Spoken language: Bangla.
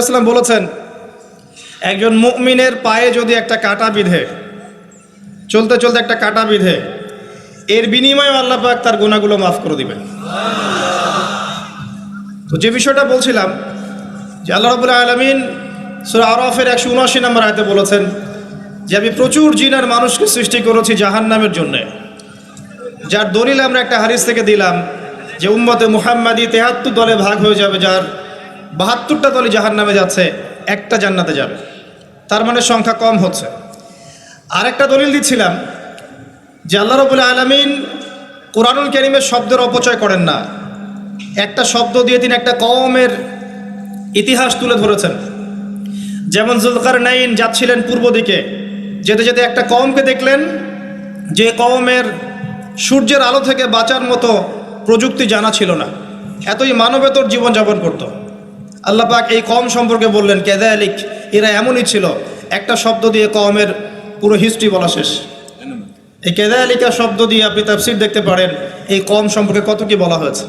ইসলাম বলেছেন, একজন মুমিনের পায়ে যদি একটা কাঁটা বিঁধে, চলতে চলতে একটা কাঁটা বিঁধে, এর বিনিময়ে আল্লাহ পাক তার গুনাহগুলো মাফ করে দিবেন। তো যে বিষয়টা বলছিলাম যে আল্লাহ রাব্বুল আলামিন সূরা আরাফের 179 নম্বর আয়াতে বলেছেন যে আমি প্রচুর জিন আর মানুষকে সৃষ্টি করেছি জাহান্নামের জন্য, যার দলিল আমরা একটা হাদিস থেকে দিলাম যে উম্মতে মুহাম্মাদি 73 দলে ভাগ হয়ে যাবে, যার 72টা দলে জাহান্নামে যাচ্ছে, একটা জান্নাতে যাবে। তার মানে সংখ্যা কম হচ্ছে। আরেকটা দলিল দিচ্ছিলাম যে আল্লাহ রাব্বুল আলামিন কোরআনুল কারীমের শব্দের অপচয় করেন না। একটা শব্দ দিয়ে তিনি একটা কওমের ইতিহাস তুলে ধরেছেন। যেমন যুলকারনাইন যাচ্ছিলেন পূর্ব দিকে, যেতে যেতে একটা কওমকে দেখলেন যে কওমের সূর্যের আলো থেকে বাঁচার মতো প্রযুক্তি জানা ছিল না, এতই মানবেতর জীবনযাপন করত। আল্লাহ পাক এই কওম সম্পর্কে বললেন কাযালিক, এরা এমনই ছিল। একটা শব্দ দিয়ে কওমের পুরো হিস্ট্রি বলা শেষ। এই কাযালিকা শব্দ দিয়ে আপনি তাফসীর দেখতে পারেন এই কওম সম্পর্কে কত কি বলা হয়েছে।